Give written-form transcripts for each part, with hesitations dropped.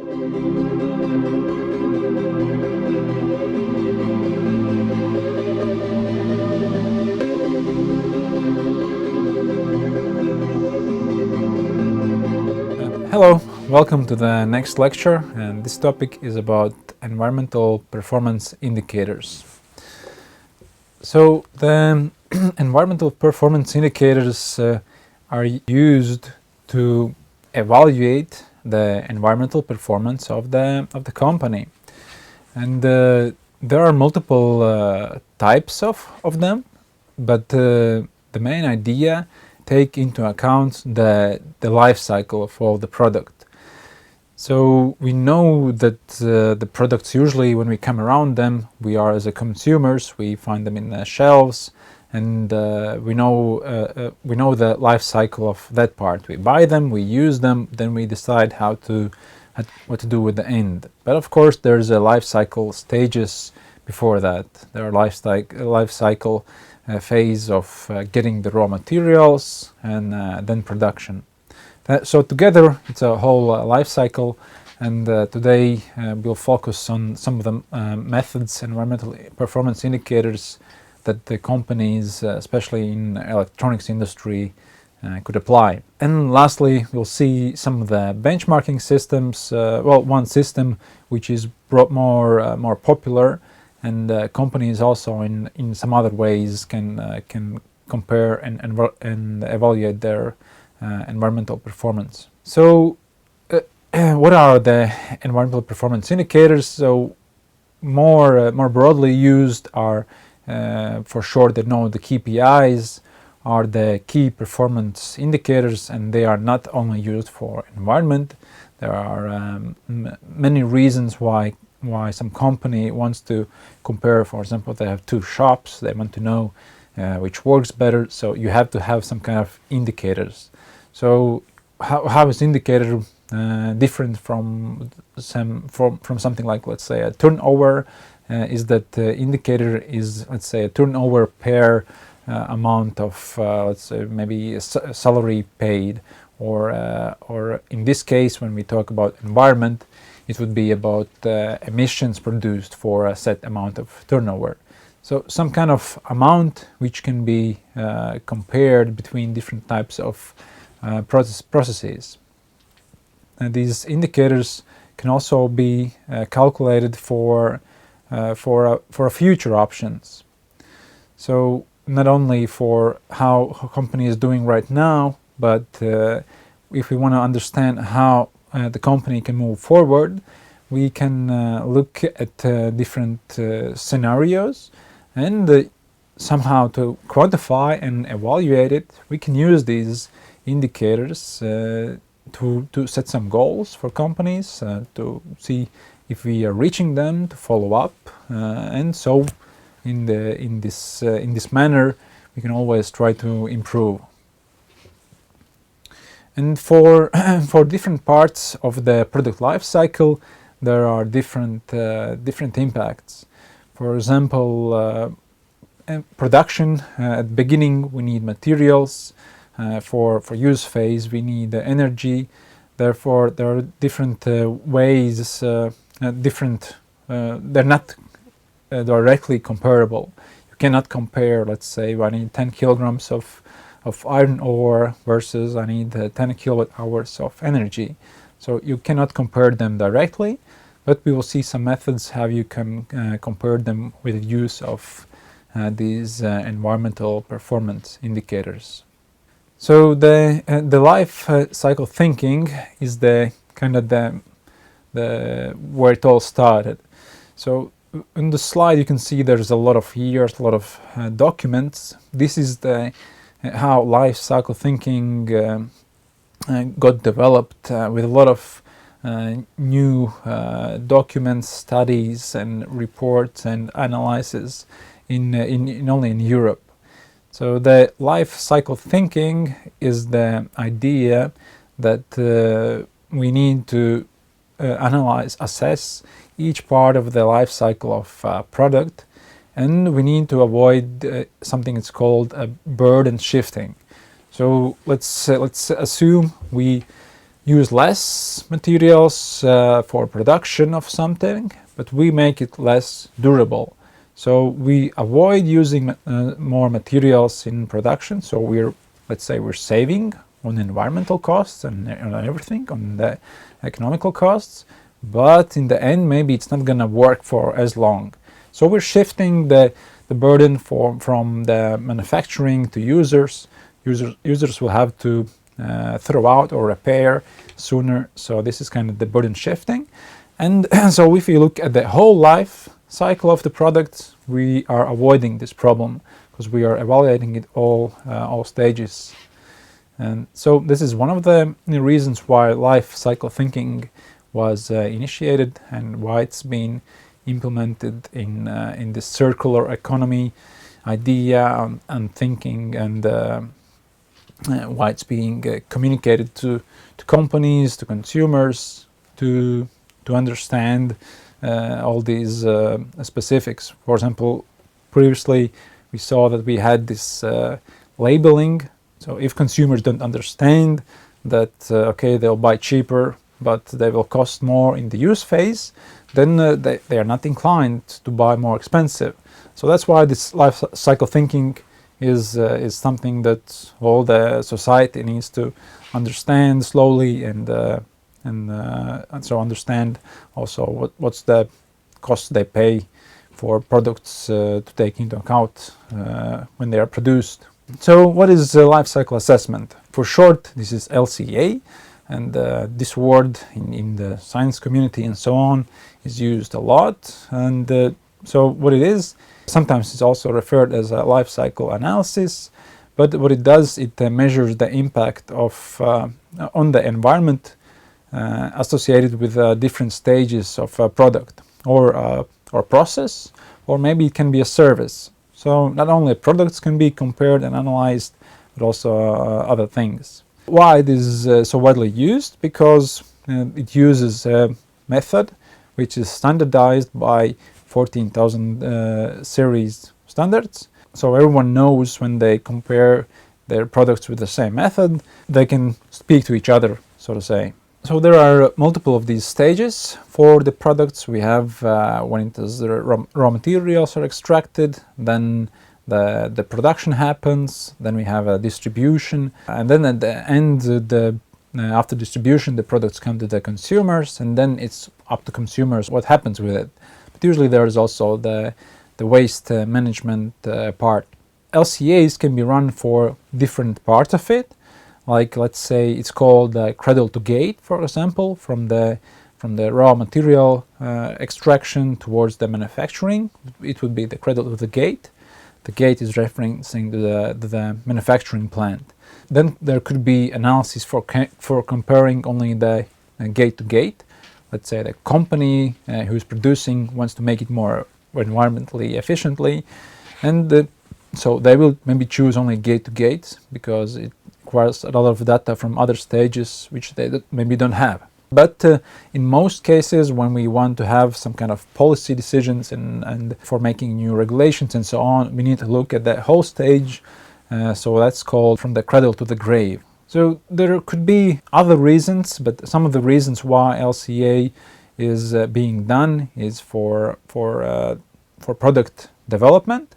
Hello, welcome to the next lecture, and this topic is about environmental performance indicators. So the environmental performance indicators are used to evaluate the environmental performance of the company, and there are multiple types of them, but the main idea take into account the life cycle of all the product. So we know that the products, usually when we come around them, we are as a consumers, we find them in the shelves, and we know the life cycle of that part. We buy them, we use them, then we decide what to do with the end. But of course there's a life cycle stages before that. There are life cycle phase of getting the raw materials and then production. So together it's a whole life cycle, and today we'll focus on some of the methods, environmental performance indicators that the companies, especially in electronics industry, could apply. And lastly, we'll see some of the benchmarking systems. One system which is more popular, and companies also in some other ways can compare and evaluate their environmental performance. So what are the environmental performance indicators? So more broadly used are, for short, the KPIs are the key performance indicators, and they are not only used for environment. There are many reasons why some company wants to compare. For example, they have two shops, they want to know which works better, so you have to have some kind of indicators. So how is indicator different from something like, let's say, a turnover? Is that indicator is, let's say, a turnover per amount of, let's say, maybe a salary paid, or in this case, when we talk about environment, it would be about emissions produced for a set amount of turnover. So some kind of amount which can be compared between different types of processes. And these indicators can also be calculated for future options. So not only for how a company is doing right now, but if we want to understand how the company can move forward, we can look at different scenarios, and somehow to quantify and evaluate it, we can use these indicators to set some goals for companies, to see if we are reaching them, to follow up, and so in this manner we can always try to improve. And for different parts of the product life cycle, there are different impacts. For example, production, at the beginning we need materials. For use phase we need energy. Therefore there are different ways, they're not directly comparable. You cannot compare, let's say, I need 10 kilograms of iron ore versus I need 10 kilowatt hours of energy. So you cannot compare them directly, but we will see some methods how you can compare them with the use of these environmental performance indicators. So the life cycle thinking is the kind of the where it all started. So in the slide you can see there's a lot of years, a lot of documents. This is the how life cycle thinking got developed with a lot of new documents, studies, and reports and analysis in only in Europe. So the life cycle thinking is the idea that we need to analyze, assess each part of the life cycle of a product, and we need to avoid something that's called burden shifting. So let's assume we use less materials for production of something, but we make it less durable. So we avoid using more materials in production. So let's say we're saving on environmental costs and on everything, on the economical costs, but in the end maybe it's not going to work for as long. So we're shifting the burden from the manufacturing to users. Users will have to throw out or repair sooner. So this is kind of the burden shifting. And so if you look at the whole life cycle of the product, we are avoiding this problem because we are evaluating it all stages. And so this is one of the reasons why life cycle thinking was initiated and why it's been implemented in this circular economy idea and thinking, and why it's being communicated to companies, to consumers, to understand all these specifics. For example, previously we saw that we had this labeling. So if consumers don't understand that, okay, they'll buy cheaper, but they will cost more in the use phase, then they are not inclined to buy more expensive. So that's why this life cycle thinking is something that all the society needs to understand slowly, and so understand also what's the cost they pay for products to take into account when they are produced. So what is life cycle assessment? For short, this is LCA, and this word in the science community and so on is used a lot. And so what it is, sometimes it's also referred as a life cycle analysis, but what it does, it measures the impact of on the environment associated with different stages of a product or process, or maybe it can be a service. So not only products can be compared and analyzed, but also other things. Why this is so widely used? Because it uses a method which is standardized by 14,000 series standards. So everyone knows when they compare their products with the same method, they can speak to each other, so to say. So there are multiple of these stages for the products. We have when the raw materials are extracted, then the production happens, then we have a distribution, and then at the end, after distribution, the products come to the consumers, and then it's up to consumers what happens with it. But usually there is also the waste management part. LCAs can be run for different parts of it. Like, let's say it's called cradle to gate, for example, from the raw material extraction towards the manufacturing. It would be the cradle to the gate. The gate is referencing to the manufacturing plant. Then there could be analysis for comparing only the gate to gate. Let's say the company who is producing wants to make it more environmentally efficiently, and so they will maybe choose only gate to gate because it requires a lot of data from other stages which they maybe don't have. But in most cases, when we want to have some kind of policy decisions and for making new regulations and so on, we need to look at the whole stage. So that's called from the cradle to the grave. So there could be other reasons, but some of the reasons why LCA is being done is for product development.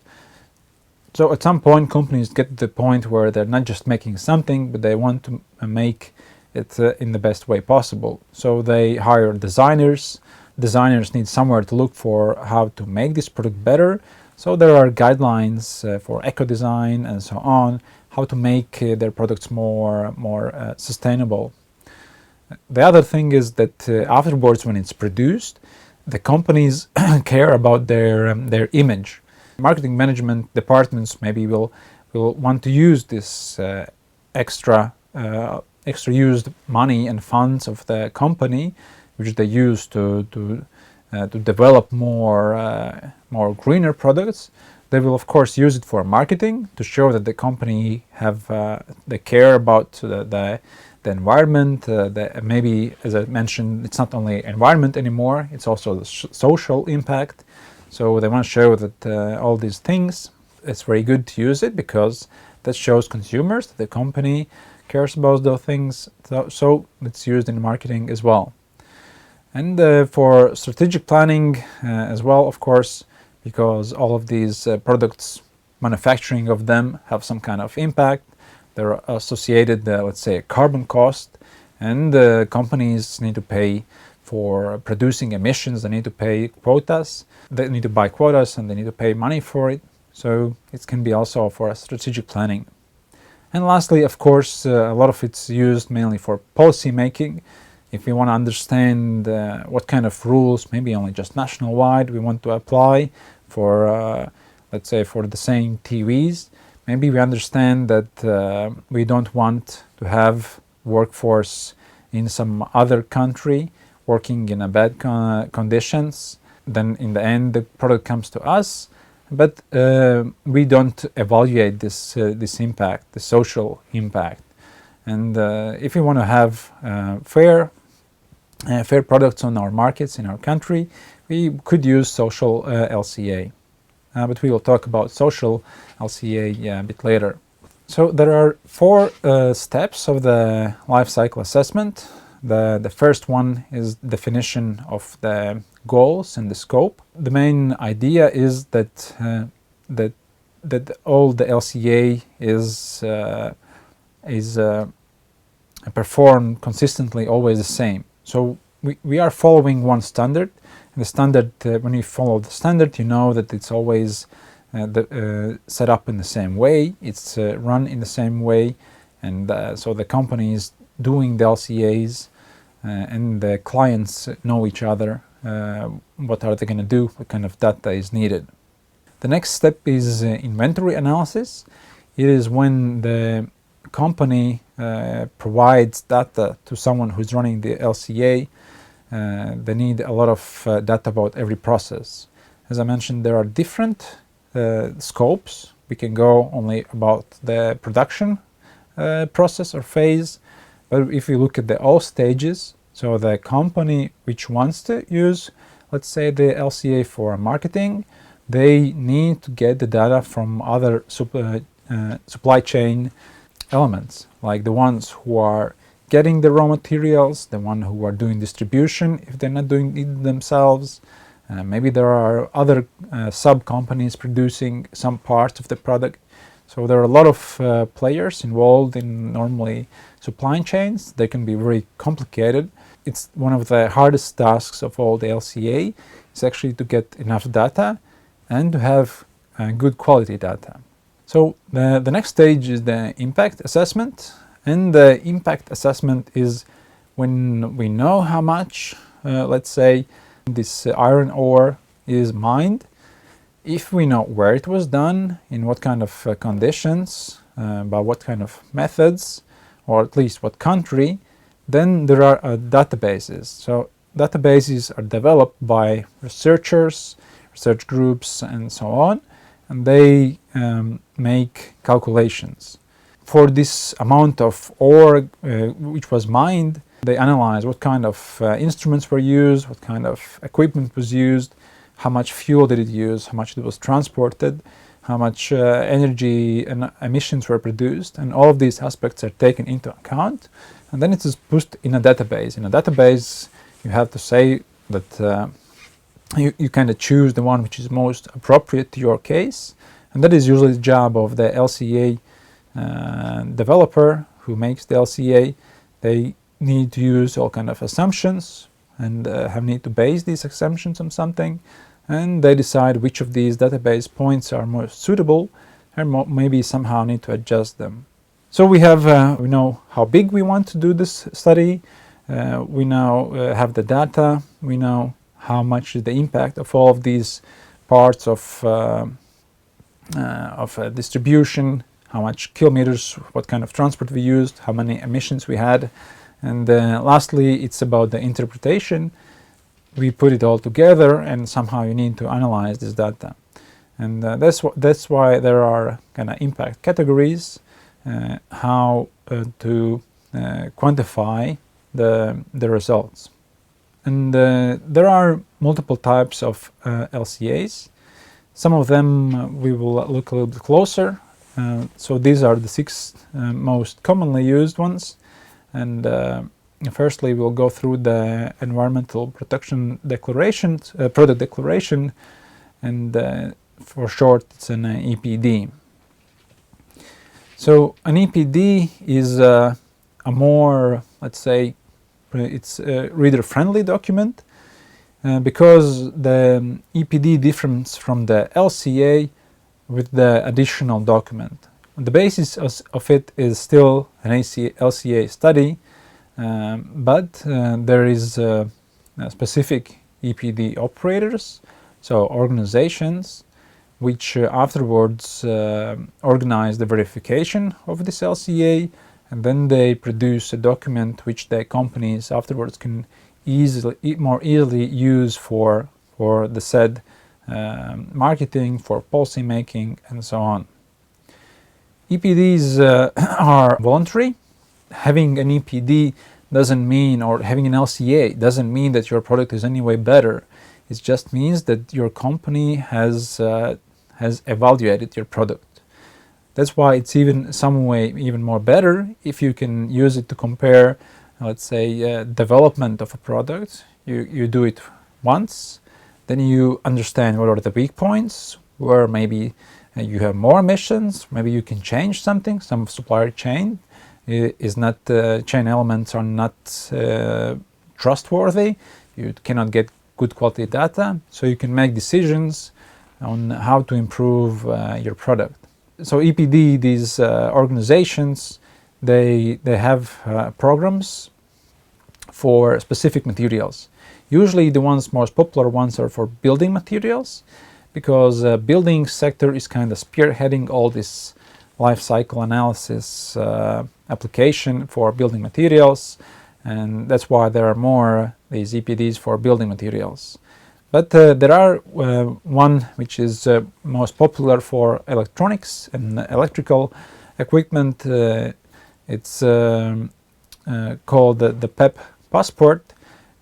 So at some point, companies get to the point where they're not just making something, but they want to make it in the best way possible. So they hire designers. Designers need somewhere to look for how to make this product better. So there are guidelines for eco-design and so on, how to make their products more sustainable. The other thing is that afterwards, when it's produced, the companies care about their image. Marketing management departments maybe will want to use this extra used money and funds of the company, which they use to develop more greener products. They will of course use it for marketing to show that the company they care about the environment. Maybe, as I mentioned, it's not only environment anymore; it's also the social impact. So they want to show that all these things. It's very good to use it because that shows consumers that the company cares about those things, so it's used in marketing as well. And for strategic planning as well, of course, because all of these products, manufacturing of them have some kind of impact. They're associated, let's say, a carbon cost, and companies need to pay for producing emissions. They need to pay quotas. They need to buy quotas, and they need to pay money for it. So it can be also for strategic planning. And lastly, of course, a lot of it's used mainly for policy making. If we want to understand what kind of rules, maybe only just national-wide, we want to apply for, let's say, for the same TVs, maybe we understand that we don't want to have workforce in some other country working in a bad conditions. Then in the end, the product comes to us, but we don't evaluate this impact, the social impact. And if we want to have fair products on our markets in our country, we could use social LCA. But we will talk about social LCA a bit later. So there are 4 steps of the life cycle assessment. The first one is definition of the goals and the scope. The main idea is that that all the LCA is performed consistently, always the same. So we are following one standard. And the standard, when you follow the standard, you know that it's always set up in the same way. It's run in the same way, and so the company is doing the LCAs, and the clients know each other. What are they going to do? What kind of data is needed? The next step is inventory analysis. It is when the company provides data to someone who's running the LCA. They need a lot of data about every process. As I mentioned, there are different scopes. We can go only about the production process or phase, but if we look at the all stages, so the company which wants to use, let's say, the LCA for marketing, they need to get the data from other supply chain elements, like the ones who are getting the raw materials, the one who are doing distribution if they're not doing it themselves. Maybe there are other sub-companies producing some parts of the product. So there are a lot of players involved in normally supply chains. They can be very complicated. It's one of the hardest tasks of all the LCA is actually to get enough data and to have good quality data. So the next stage is the impact assessment. And the impact assessment is when we know how much, let's say, this iron ore is mined. If we know where it was done, in what kind of conditions, by what kind of methods, or at least what country, then there are databases. So databases are developed by researchers, research groups, and so on, and they make calculations. For this amount of ore which was mined, they analyze what kind of instruments were used, what kind of equipment was used, how much fuel did it use, how much it was transported, how much energy and emissions were produced, and all of these aspects are taken into account, and then it is pushed in a database. In a database, you have to say that you kind of choose the one which is most appropriate to your case, and that is usually the job of the LCA developer who makes the LCA. They need to use all kind of assumptions and need to base these assumptions on something, and they decide which of these database points are more suitable and maybe somehow need to adjust them. So we have we know how big we want to do this study. We now have the data. We know how much is the impact of all of these parts of distribution, how much kilometers, what kind of transport we used, how many emissions we had, and lastly, it's about the interpretation. We put it all together, and somehow you need to analyze this data, and that's why there are kind of impact categories, how to quantify the results. And there are multiple types of LCAs. Some of them we will look a little bit closer. So these are the 6 most commonly used ones, and firstly we'll go through the environmental protection declaration, product declaration, and for short it's an EPD. So an EPD is a more, let's say, it's a reader-friendly document because the EPD differs from the LCA with the additional document. The basis of it is still an LCA study, but there is specific EPD operators, so organizations, which afterwards organize the verification of this LCA, and then they produce a document which the companies afterwards can more easily use for the said marketing, for policy making, and so on. EPDs are voluntary. Having an EPD doesn't mean, or having an LCA doesn't mean that your product is any way better. It just means that your company has evaluated your product. That's why it's even some way even more better if you can use it to compare, let's say, development of a product. You do it once, then you understand what are the weak points, where maybe you have more emissions, maybe you can change something, some supplier chain is not, chain elements are not trustworthy, you cannot get good quality data, so you can make decisions on how to improve your product. So EPD, these organizations, they have programs for specific materials. Usually the most popular ones are for building materials, because building sector is kind of spearheading all this life cycle analysis application for building materials, and that's why there are more these EPDs for building materials. But there are one which is most popular for electronics and electrical equipment. It's called the PEP Passport,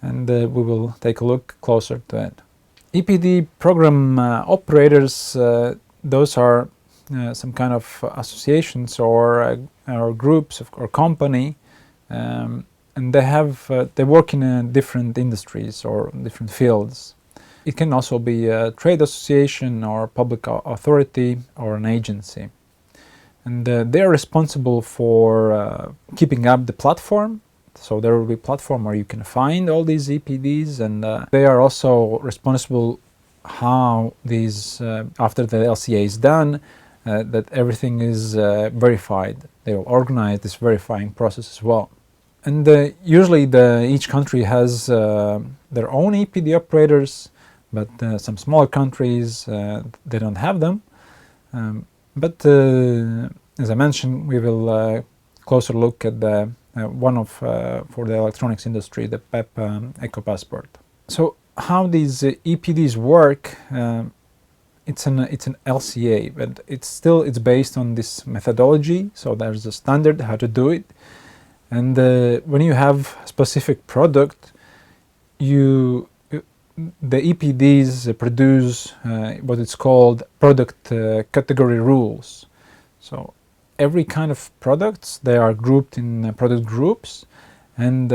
and we will take a look closer to it. EPD program operators, those are some kind of associations or groups or company, and they work in different industries or different fields. It can also be a trade association or public authority or an agency. And they are responsible for keeping up the platform. So there will be a platform where you can find all these EPDs, and they are also responsible how these, after the LCA is done, that everything is verified. They will organize this verifying process as well. And usually each country has their own EPD operators, but some smaller countries, they don't have them. But as I mentioned, we will closer look at the one of for the electronics industry, the PEP EcoPassport. So how these EPDs work? It's an LCA, but it's based on this methodology. So there's a standard how to do it, and when you have a specific product, the EPDs produce what it's called product category rules. So every kind of products, they are grouped in product groups, and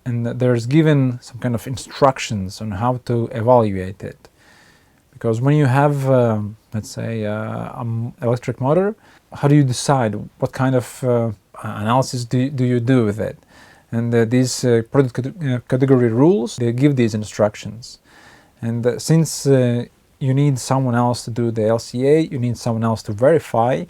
there's given some kind of instructions on how to evaluate it. Because when you have, let's say, electric motor, how do you decide what kind of analysis do you do with it? And these product category rules, they give these instructions. And since you need someone else to do the LCA, you need someone else to verify,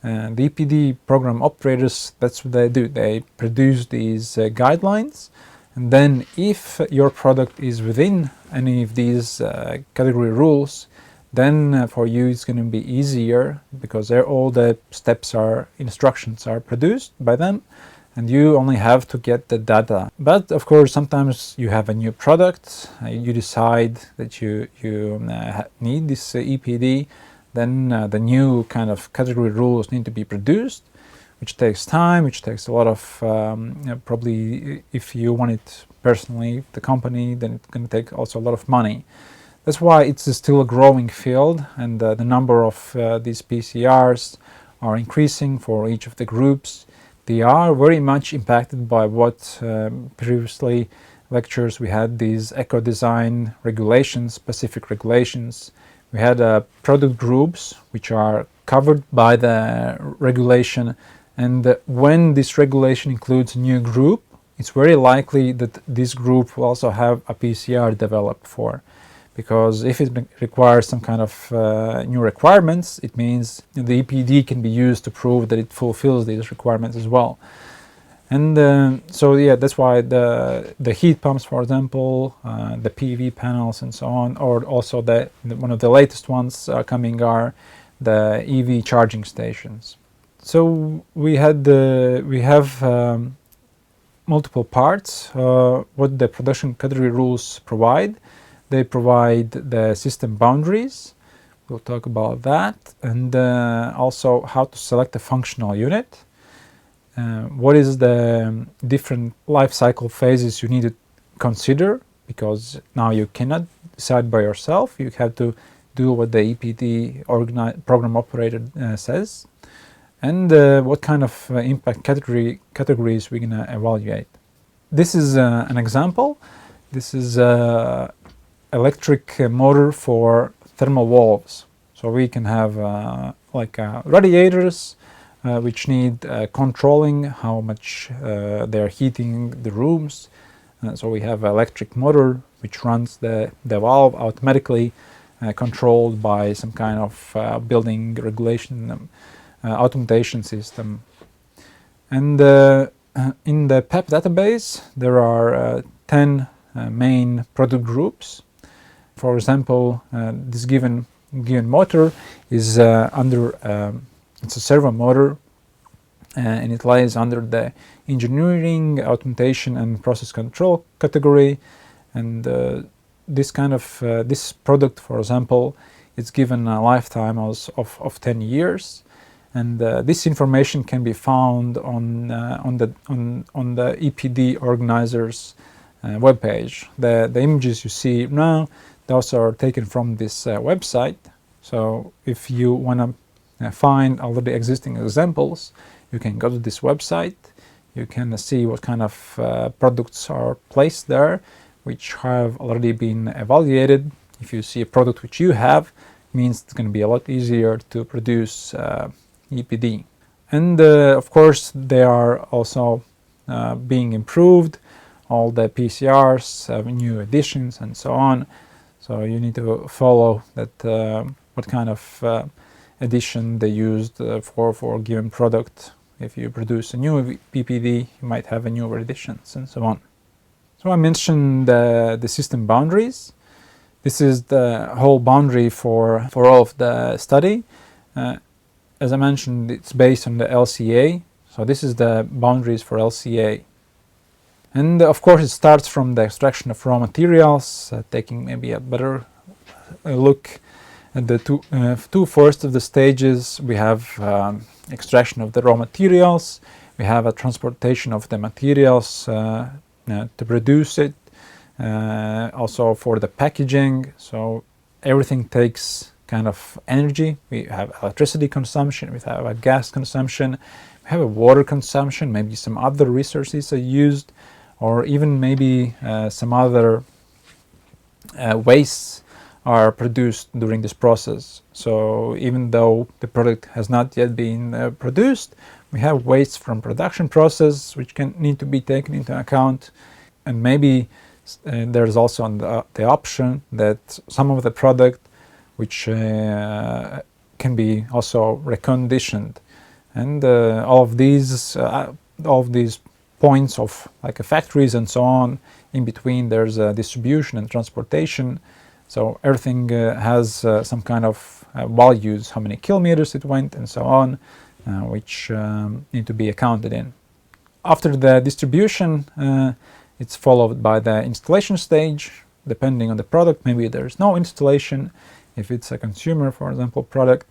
the EPD program operators, that's what they do. They produce these guidelines, and then if your product is within any of these category rules, then for you it's going to be easier, because all the instructions are produced by them, and you only have to get the data. But of course, sometimes you have a new product, you decide that you need this EPD, then the new kind of category rules need to be produced, which takes time, which takes a lot of, probably if you want it personally, the company, then it's going to take also a lot of money. That's why it's still a growing field, and the number of these PCRs are increasing for each of the groups. They are very much impacted by what previously lectures we had, these eco-design regulations, specific regulations. We had product groups which are covered by the regulation, and when this regulation includes a new group, it's very likely that this group will also have a PCR developed for, because if it requires some kind of new requirements, it means the EPD can be used to prove that it fulfills these requirements as well. And so yeah, that's why the heat pumps, for example, the PV panels and so on, or also one of the latest ones coming are the EV charging stations. So we have multiple parts. What the production category rules provide. They provide the system boundaries. We'll talk about that, and also how to select a functional unit. What is the different life cycle phases you need to consider, because now you cannot decide by yourself. You have to do what the EPD program operator says, and what kind of impact categories we're going to evaluate. This is an example. This is electric motor for thermal valves. So we can have radiators which need controlling how much they are heating the rooms. So we have an electric motor which runs the valve automatically, controlled by some kind of building regulation automation system. And in the PEP database there are 10 main product groups. For example, this given motor is it's a servo motor, and it lies under the engineering, automation, and process control category. And this kind of this product, for example, is given a lifetime of 10 years, and this information can be found on the EPD organizer's webpage. The images you see now, those are taken from this website. So if you want to find already existing examples, you can go to this website. You can see what kind of products are placed there, which have already been evaluated. If you see a product which you have, it means it's going to be a lot easier to produce EPD. And of course, they are also being improved. All the PCRs have new additions and so on. So you need to follow that what kind of addition they used for a given product. If you produce a new PPD, you might have a newer additions and so on. So I mentioned the system boundaries. This is the whole boundary for all of the study. As I mentioned, it's based on the LCA. So this is the boundaries for LCA. And of course it starts from the extraction of raw materials, taking maybe a better look at the two first of the stages. We have extraction of the raw materials, we have a transportation of the materials to produce it, also for the packaging. So everything takes kind of energy. We have electricity consumption, we have a gas consumption, we have a water consumption, maybe some other resources are used, or even maybe some other wastes are produced during this process. So even though the product has not yet been produced, we have waste from production process which can need to be taken into account. And maybe there's also the option that some of the product which can be also reconditioned, and all of these points of like factories and so on, in between there's distribution and transportation. So everything has some kind of values, how many kilometers it went and so on, which need to be accounted in. After the distribution, it's followed by the installation stage. Depending on the product, maybe there's no installation if it's a consumer, for example, product.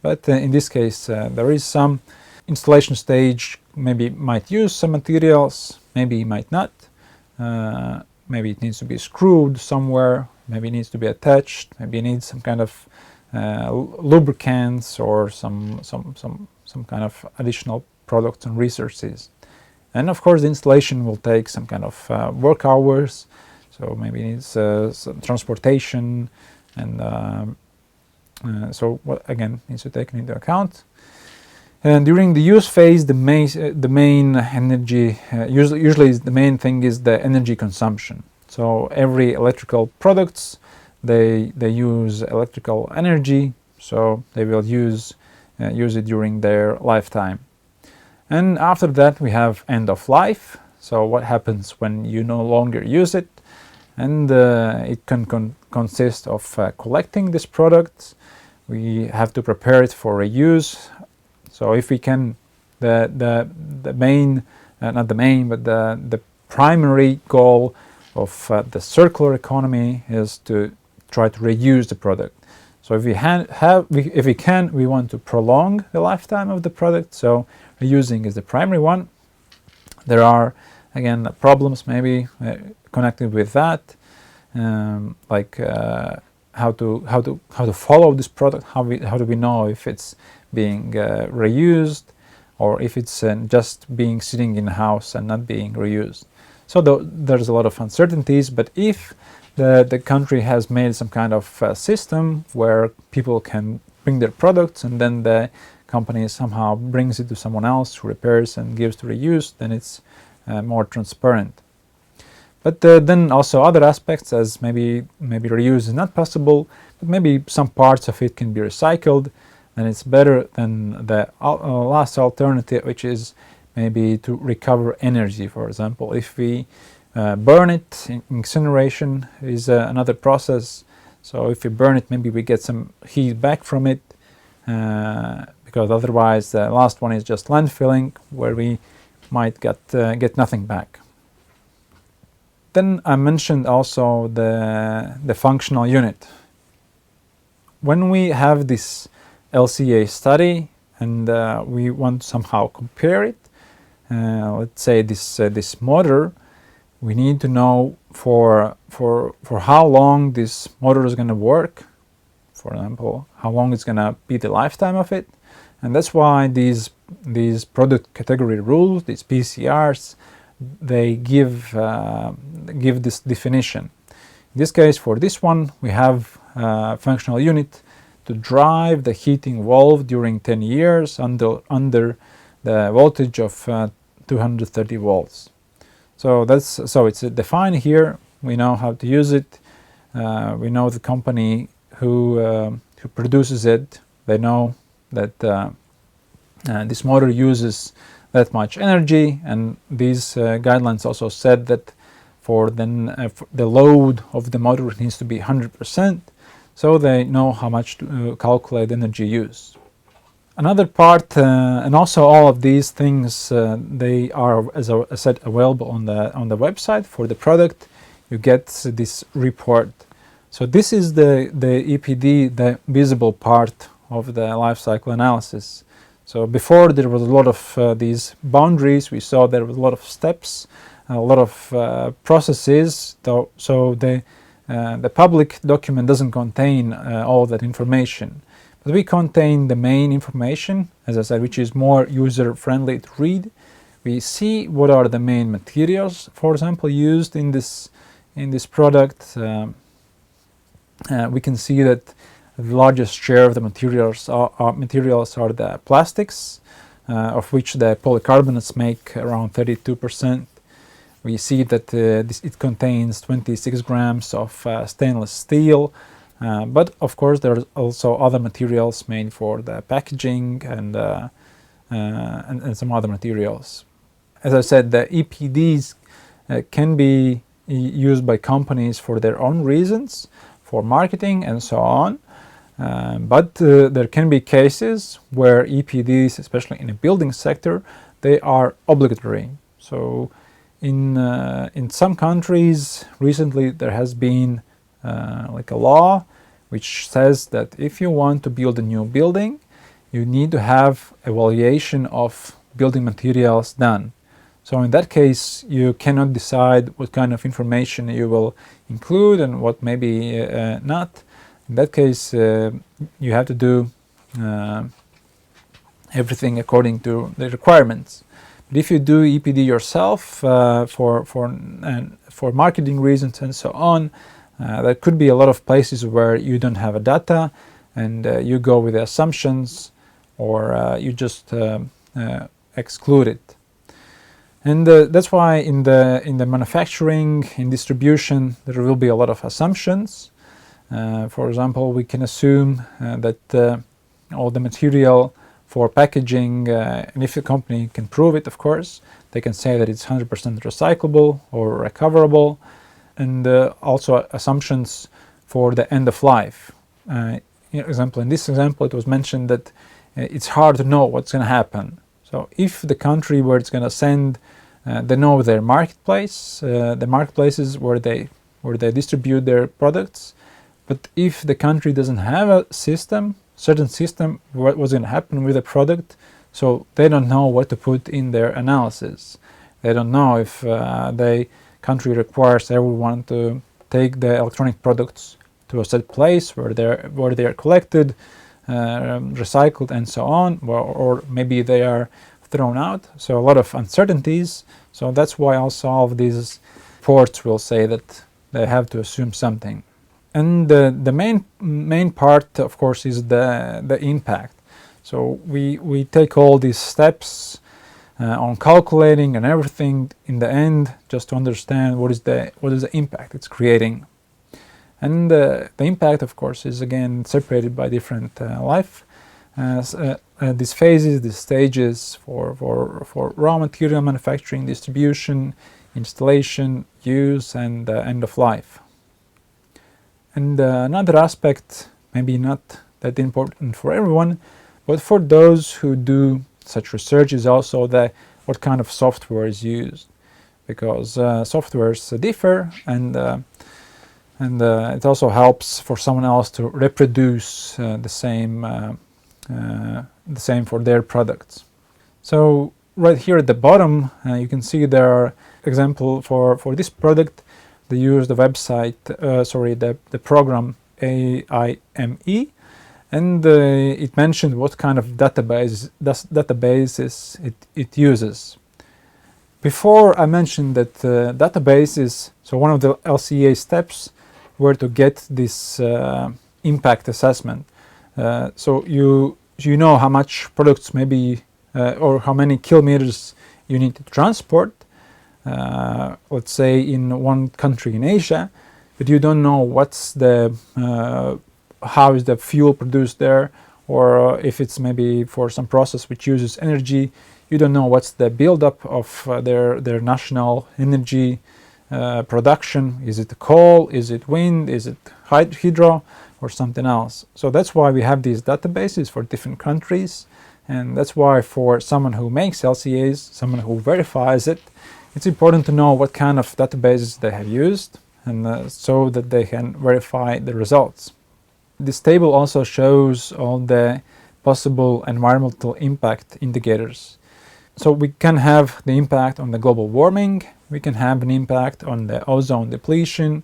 But in this case, there is some installation stage. Maybe it might use some materials, maybe it might not. Maybe it needs to be screwed somewhere, maybe it needs to be attached, maybe it needs some kind of lubricants or some some kind of additional products and resources. And of course the installation will take some kind of work hours, so maybe it needs some transportation, and so what again needs to take into account. And during the use phase, the main energy, usually the main thing is the energy consumption. So every electrical products, they use electrical energy, so they will use it during their lifetime. And after that we have end of life. So what happens when you no longer use it? And it can consist of collecting these products. We have to prepare it for reuse. So if we can, the main, not the main, but the primary goal of the circular economy is to try to reuse the product. So if we can, we want to prolong the lifetime of the product. So reusing is the primary one. There are again problems maybe connected with that, like how to follow this product. How do we know if it's being reused, or if it's just being sitting in the house and not being reused? So there's a lot of uncertainties. But if the country has made some kind of system where people can bring their products and then the company somehow brings it to someone else who repairs and gives to reuse, then it's more transparent. But then also other aspects, as maybe reuse is not possible, but maybe some parts of it can be recycled, and it's better than the last alternative, which is maybe to recover energy. For example, if we burn it, incineration is another process. So if we burn it, maybe we get some heat back from it, because otherwise the last one is just landfilling, where we might get nothing back. Then I mentioned also the functional unit. When we have this LCA study and we want to somehow compare it, let's say this motor, we need to know for how long this motor is going to work. For example, how long it's going to be the lifetime of it. And that's why these product category rules, these PCRs, they give this definition. In this case, for this one, we have functional unit to drive the heating valve during 10 years under the voltage of 230 volts. So it's defined here. We know how to use it. We know the company who produces it. They know that this motor uses that much energy, and these guidelines also said that for the load of the motor needs to be 100%, so they know how much to calculate energy use. Another part, and also all of these things, they are, as I said, available on the website for the product. You get this report. So this is the EPD, the visible part of the life cycle analysis. So before there was a lot of these boundaries. We saw there was a lot of steps, a lot of processes. So the public document doesn't contain all that information. But we contain the main information, as I said, which is more user-friendly to read. We see what are the main materials, for example, used in this product. We can see that the largest share of the materials are the plastics, of which the polycarbonates make around 32%. We see that it contains 26 grams of stainless steel, but of course there are also other materials made for the packaging and some other materials. As I said, the EPDs can be used by companies for their own reasons, for marketing and so on. But there can be cases where EPDs, especially in the building sector, they are obligatory. So in some countries recently there has been like a law which says that if you want to build a new building, you need to have evaluation of building materials done. So in that case, you cannot decide what kind of information you will include and what maybe not. In that case, you have to do everything according to the requirements. But if you do EPD yourself for marketing reasons and so on, there could be a lot of places where you don't have a data, and you go with the assumptions, or you just exclude it. And that's why in the manufacturing, in distribution, there will be a lot of assumptions. For example, we can assume that all the material for packaging, and if the company can prove it, of course, they can say that it's 100% recyclable or recoverable, and also assumptions for the end of life. In this example, it was mentioned that it's hard to know what's going to happen. So if the country where it's going to send, they know their marketplace, the marketplaces where they distribute their products, but if the country doesn't have a certain system, what's going to happen with the product, so they don't know what to put in their analysis. They don't know if the country requires everyone to take the electronic products to a set place where they are collected, recycled, and so on, or maybe they are thrown out. So a lot of uncertainties. So that's why also all of these reports will say that they have to assume something. And the main part, of course, is the impact. So we take all these steps on calculating and everything in the end, just to understand what is the impact it's creating. And the impact, of course, is again separated by different life. These phases, these stages for raw material manufacturing, distribution, installation, use, and end of life. And another aspect, maybe not that important for everyone, but for those who do such research, is also what kind of software is used, because softwares differ, and it also helps for someone else to reproduce the same for their products. So right here at the bottom, you can see there are example for this product. They use the website, the program AIME, and it mentioned what kind of databases it uses. Before I mentioned that databases, so one of the LCA steps were to get this impact assessment. So you know how much products maybe or how many kilometers you need to transport, let's say in one country in Asia, but you don't know what's how is the fuel produced there, or if it's maybe for some process which uses energy, you don't know what's the buildup of their national energy production. Is it coal? Is it wind? Is it hydro? Or something else? So that's why we have these databases for different countries, and that's why for someone who makes LCAs, someone who verifies it, it's important to know what kind of databases they have used, and so that they can verify the results. This table also shows all the possible environmental impact indicators. So we can have the impact on the global warming, we can have an impact on the ozone depletion,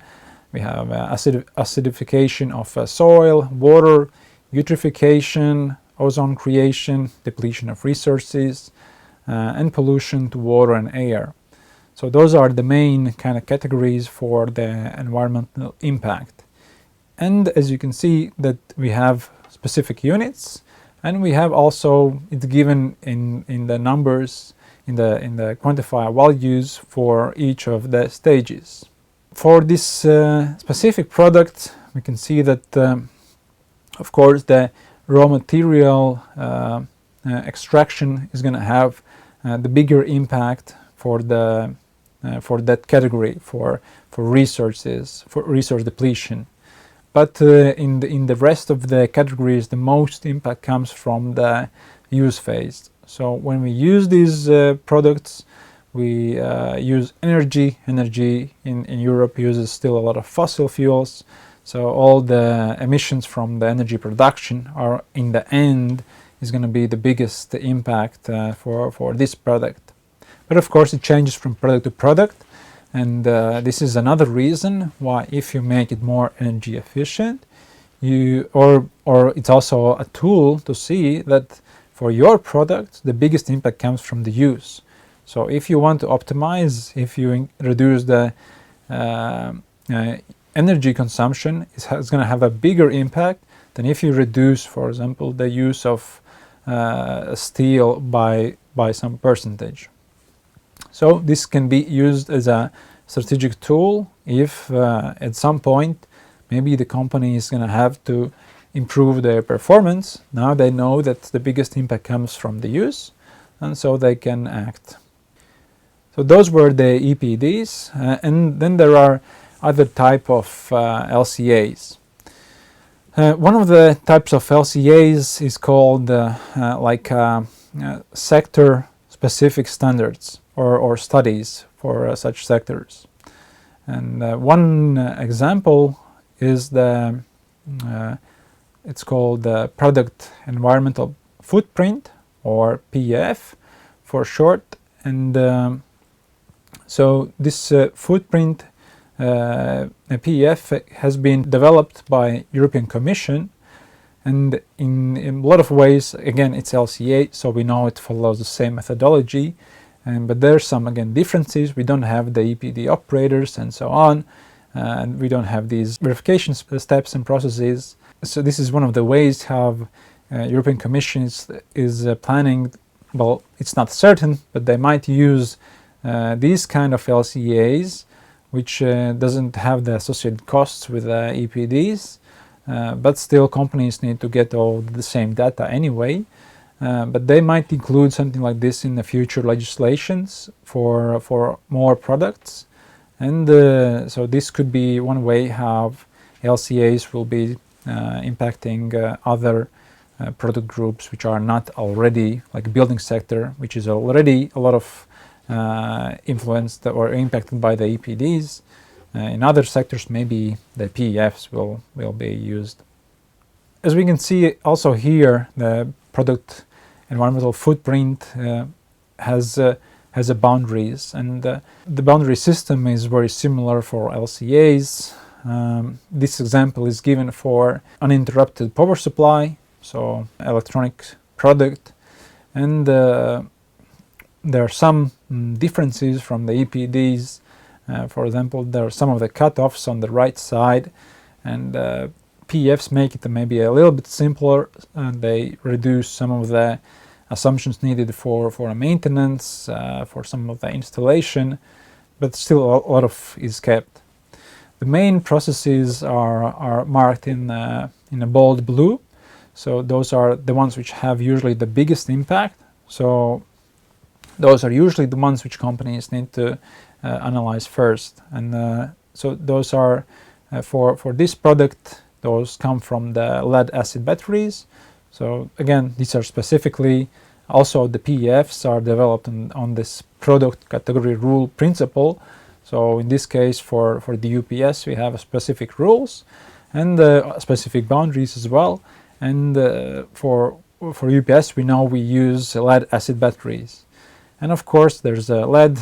we have acidification of soil, water, eutrophication, ozone creation, depletion of resources, and pollution to water and air. So those are the main kind of categories for the environmental impact. And as you can see that we have specific units, and we have also, it's given in the numbers, in the quantifier values for each of the stages. For this specific product, we can see that, of course, the raw material extraction is going to have the bigger impact for that category, for resources, for resource depletion. But in the rest of the categories, the most impact comes from the use phase. So when we use these products, we use energy. Energy in Europe uses still a lot of fossil fuels. So all the emissions from the energy production are, in the end, is going to be the biggest impact for this product. But of course, it changes from product to product. And this is another reason why, if you make it more energy efficient, or it's also a tool to see that for your product, the biggest impact comes from the use. So if you want to optimize, if you reduce the energy consumption, it's going to have a bigger impact than if you reduce, for example, the use of steel by some percentage. So this can be used as a strategic tool if at some point maybe the company is going to have to improve their performance. Now they know that the biggest impact comes from the use, and so they can act. So those were the EPDs, and then there are other type of LCAs. One of the types of LCAs is called sector-specific standards or studies for such sectors. And one example is it's called the Product Environmental Footprint, or PEF for short. And so this footprint, PEF, has been developed by European Commission, and in a lot of ways, again, it's LCA, so we know it follows the same methodology, but there's some, again, differences. We don't have the EPD operators and so on, and we don't have these verification steps and processes. So this is one of the ways how European Commission is planning. Well, it's not certain, but they might use these kind of LCAs, which doesn't have the associated costs with EPDs, but still companies need to get all the same data anyway. But they might include something like this in the future legislations for more products. And so this could be one way how LCAs will be impacting other product groups which are not already, like building sector, which is already a lot of influenced or impacted by the EPDs. In other sectors, maybe the PEFs will be used. As we can see also here, the product environmental footprint has boundaries, and the boundary system is very similar for LCAs. This example is given for uninterrupted power supply, so electronic product, and there are some differences from the EPDs. For example, there are some of the cutoffs on the right side, and PEFs make it maybe a little bit simpler, and they reduce some of the assumptions needed for a maintenance, for some of the installation, but still a lot of is kept. The main processes are marked in a bold blue, so those are the ones which have usually the biggest impact. So those are usually the ones which companies need to analyze first, and so those are for this product. Those come from the lead-acid batteries. So again, these are specifically also the PEFs are developed on this product category rule principle. So in this case, for the UPS, we have specific rules and specific boundaries as well. And for UPS, we know we use lead-acid batteries. And of course, there's a lead,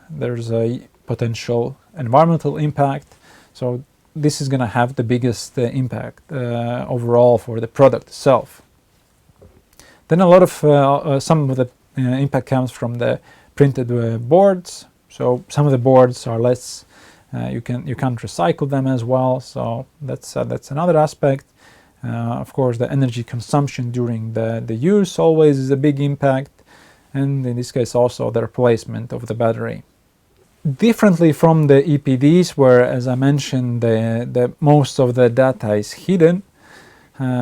there's a potential environmental impact. So this is going to have the biggest impact overall for the product itself. Then a lot of some of the impact comes from the printed boards. So some of the boards are less. You can't recycle them as well. So that's another aspect. Of course, the energy consumption during the use always is a big impact. And in this case also the replacement of the battery. Differently from the EPDs, where, as I mentioned, the most of the data is hidden,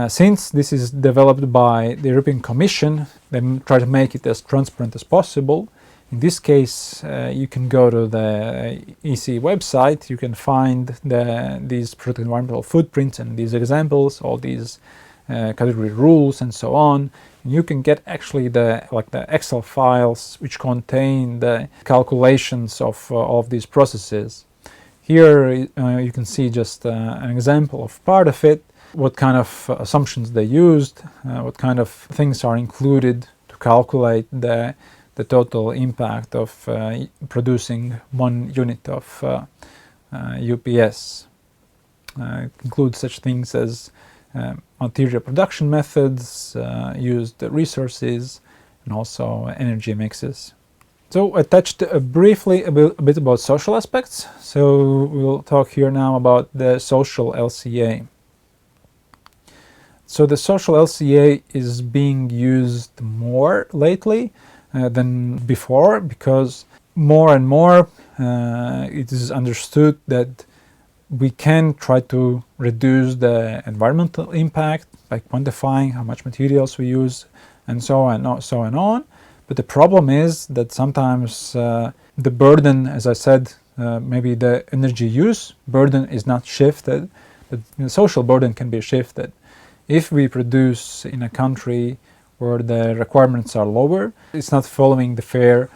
since this is developed by the European Commission, they try to make it as transparent as possible. In this case, you can go to the EC website, you can find these product environmental footprints and these examples, all these category rules and so on. And you can get actually the Excel files which contain the calculations of all of these processes. Here you can see just an example of part of it, what kind of assumptions they used, what kind of things are included to calculate the total impact of producing 1 unit of UPS. It includes such things as material production methods, used resources, and also energy mixes. So I touched briefly a bit about social aspects, so we'll talk here now about the social LCA. So the social LCA is being used more lately than before, because more and more it is understood that we can try to reduce the environmental impact by quantifying how much materials we use and so on. But the problem is that sometimes the burden, as I said, maybe the energy use burden is not shifted, but the social burden can be shifted. If we produce in a country where the requirements are lower, it's not following the fair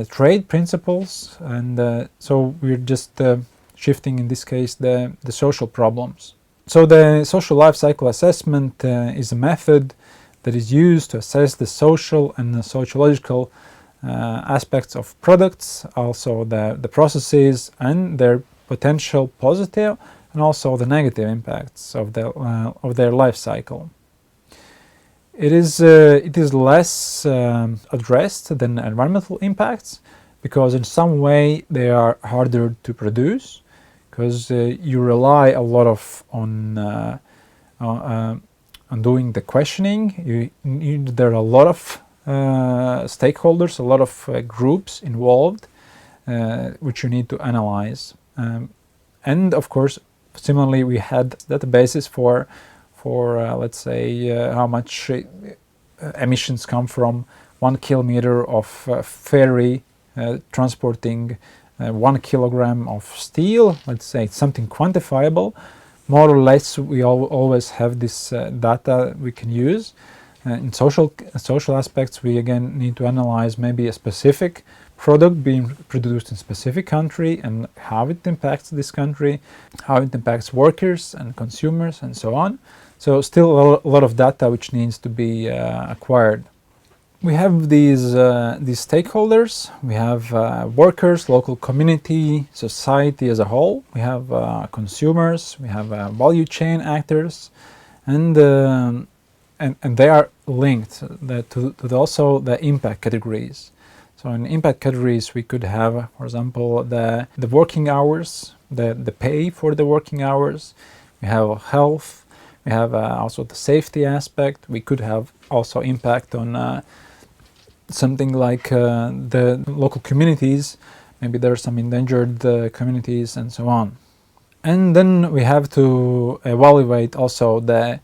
trade principles, and so we're just shifting, in this case, the social problems. So the social life cycle assessment is a method that is used to assess the social and the sociological aspects of products, also the processes and their potential positive and also the negative impacts of their life cycle. It is less addressed than environmental impacts, because in some way they are harder to produce, because you rely a lot on doing the questioning. There are a lot of stakeholders, a lot of groups involved, which you need to analyze. And of course, similarly, we had databases for let's say how much emissions come from 1 kilometer of ferry transporting 1 kilogram of steel. Let's say it's something quantifiable. More or less, we always have this data we can use. In social aspects, we again need to analyze maybe a specific product being produced in a specific country and how it impacts this country, how it impacts workers and consumers, and so on. So still a lot of data which needs to be acquired. We have these stakeholders. We have workers, local community, society as a whole. We have consumers. We have value chain actors, and they are linked to also the impact categories. So in impact categories, we could have, for example, the working hours, the pay for the working hours. We have health. We have also the safety aspect. We could have also impact on something like the local communities. Maybe there are some endangered communities and so on. And then we have to evaluate also the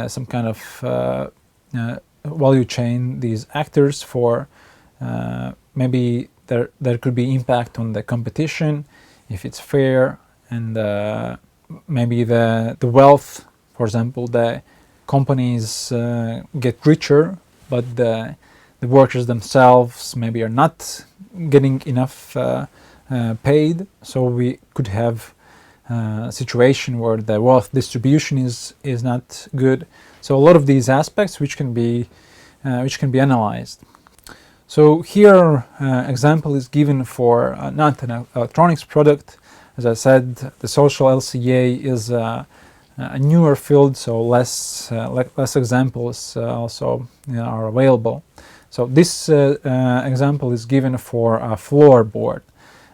some kind of value chain, these actors, for maybe there could be impact on the competition, if it's fair, and maybe the wealth. For example, the companies get richer, but the workers themselves maybe are not getting enough paid. So we could have a situation where the wealth distribution is not good. So a lot of these aspects which can be analyzed. So here example is given for not an electronics product. As I said, the social LCA is a newer field, so less examples also are available. So this example is given for a floorboard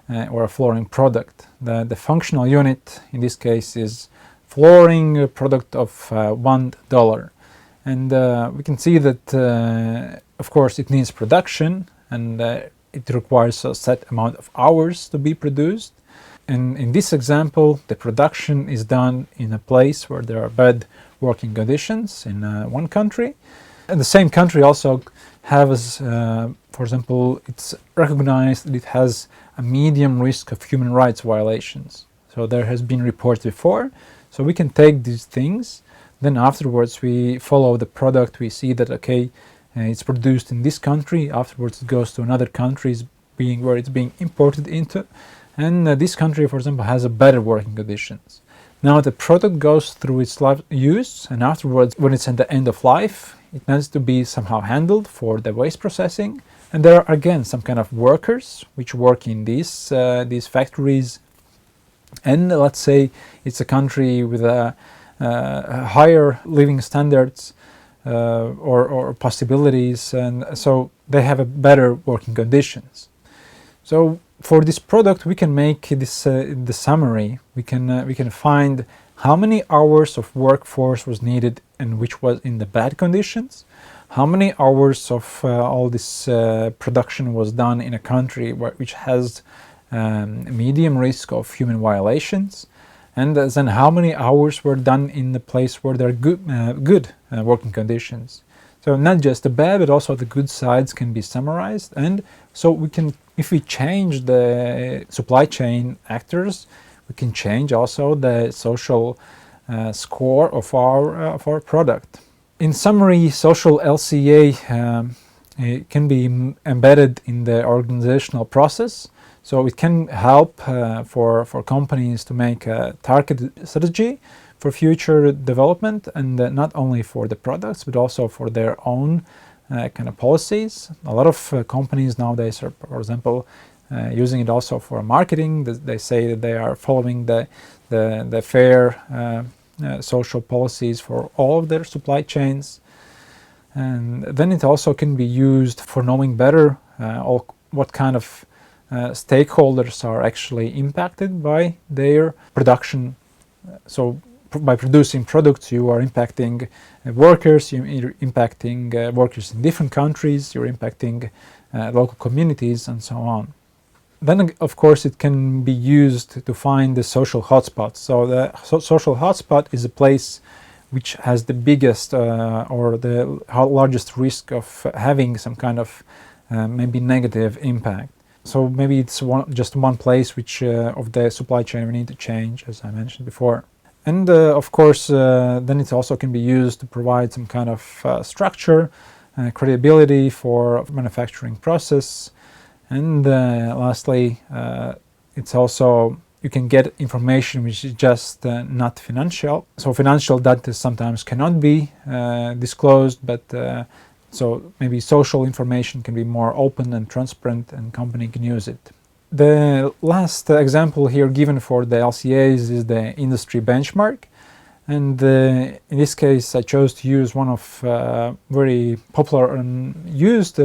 or a flooring product. The functional unit in this case is flooring product of $1, and we can see that of course it needs production, and it requires a set amount of hours to be produced. And in this example, the production is done in a place where there are bad working conditions in one country. And the same country also has, for example, it's recognized that it has a medium risk of human rights violations. So there has been reports before. So we can take these things. Then afterwards we follow the product. We see that, okay, it's produced in this country. Afterwards it goes to another country where it's being imported into. And this country, for example, has a better working conditions. Now the product goes through its life use, and afterwards, when it's at the end of life, it needs to be somehow handled for the waste processing. And there are again some kind of workers which work in these factories. And let's say it's a country with a higher living standards or possibilities, and so they have a better working conditions. So for this product, we can make this the summary. We can find how many hours of workforce was needed and which was in the bad conditions, how many hours of all this production was done in a country which has medium risk of human violations, and then how many hours were done in the place where there are good working conditions. So not just the bad, but also the good sides can be summarized, and so we can, if we change the supply chain actors, we can change also the social score of our product. In summary, social LCA can be embedded in the organizational process, so it can help for companies to make a targeted strategy for future development, and not only for the products but also for their own kind of policies. A lot of companies nowadays are, for example, using it also for marketing. They say that they are following the fair social policies for all of their supply chains, and then it also can be used for knowing better what kind of stakeholders are actually impacted by their production. So by producing products, you are impacting workers, you're impacting workers in different countries, you're impacting local communities, and so on. Then, of course, it can be used to find the social hotspots. So the social hotspot is a place which has the biggest or the largest risk of having some kind of maybe negative impact. So maybe it's just one place which of the supply chain we need to change, as I mentioned before. And of course, then it also can be used to provide some kind of structure, credibility for manufacturing process. And lastly, it's also, you can get information which is just not financial. So financial data sometimes cannot be disclosed, but so maybe social information can be more open and transparent, and company can use it. The last example here given for the LCAs is the industry benchmark, and in this case I chose to use one of very popular and used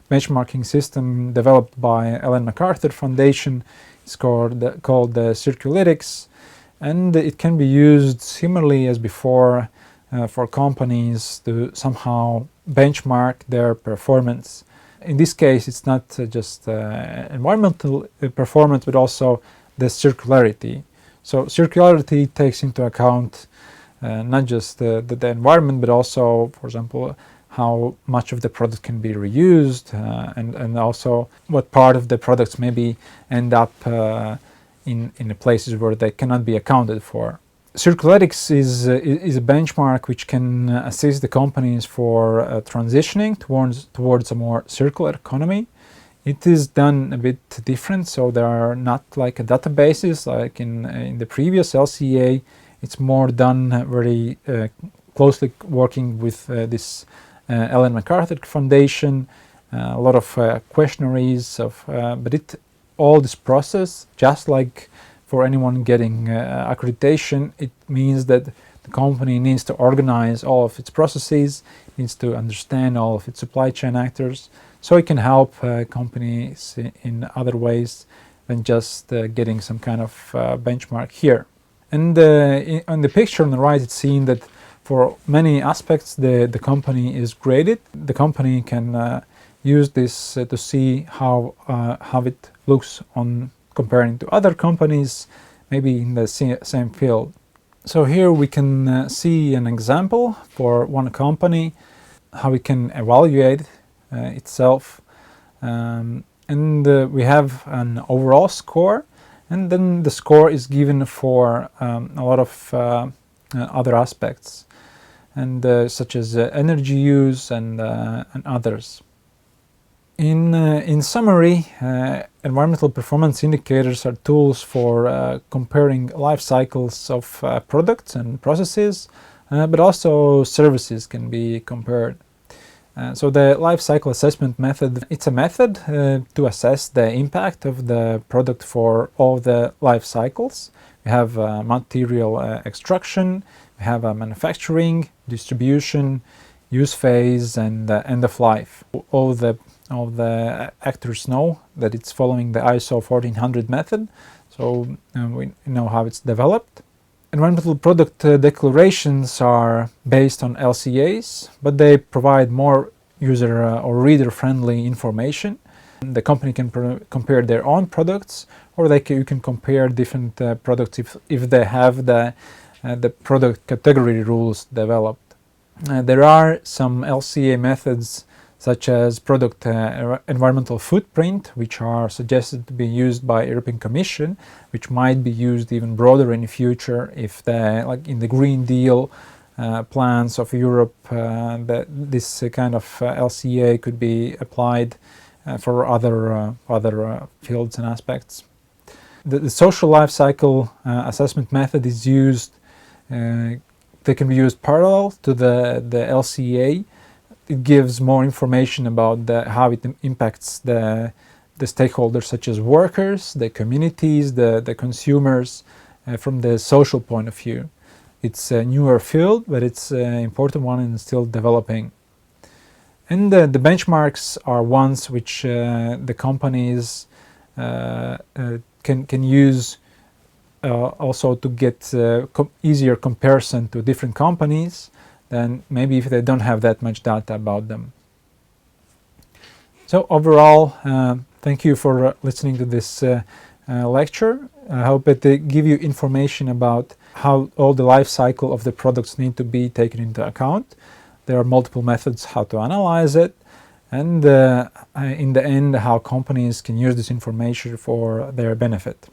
benchmarking system developed by Ellen MacArthur Foundation. It's called the Circulytics, and it can be used similarly as before for companies to somehow benchmark their performance. In this case, it's not just environmental performance, but also the circularity. So circularity takes into account not just the environment, but also, for example, how much of the product can be reused, and also what part of the products maybe end up in the places where they cannot be accounted for. Circulytics is a benchmark which can assist the companies for transitioning towards a more circular economy. It is done a bit different, so there are not like databases like in the previous LCA. It's more done very closely working with this Ellen MacArthur Foundation, a lot of questionnaires but all this process, just like for anyone getting accreditation, it means that the company needs to organize all of its processes, needs to understand all of its supply chain actors, so it can help companies in other ways than just getting some kind of benchmark here. And on the picture on the right, it's seen that for many aspects the company is graded. The company can use this to see how it looks on comparing to other companies, maybe in the same field. So here we can see an example for one company, how we can evaluate itself, and we have an overall score, and then the score is given for a lot of other aspects, and such as energy use and others. In summary, environmental performance indicators are tools for comparing life cycles of products and processes, but also services can be compared. So the life cycle assessment method, it's a method to assess the impact of the product for all the life cycles. We We have material extraction, we have manufacturing, distribution, use phase, and end of life. All the actors know that it's following the ISO 1400 method, so we know how it's developed. Environmental product declarations are based on LCAs, but they provide more user or reader friendly information. The company can compare their own products, or you can compare different products if they have the product category rules developed. There are some LCA methods such as product environmental footprint, which are suggested to be used by European Commission, which might be used even broader in the future if like in the Green Deal plans of Europe, that this kind of LCA could be applied for other fields and aspects. The social life cycle assessment method is used. They can be used parallel to the LCA. It gives more information about how it impacts the stakeholders such as workers, the communities, the consumers from the social point of view. It's a newer field, but it's an important one and still developing. And the benchmarks are ones which the companies can use also to get easier comparison to different companies than maybe if they don't have that much data about them. So overall, thank you for listening to this lecture. I hope it give you information about how all the life cycle of the products need to be taken into account. There are multiple methods how to analyze it, and in the end how companies can use this information for their benefit.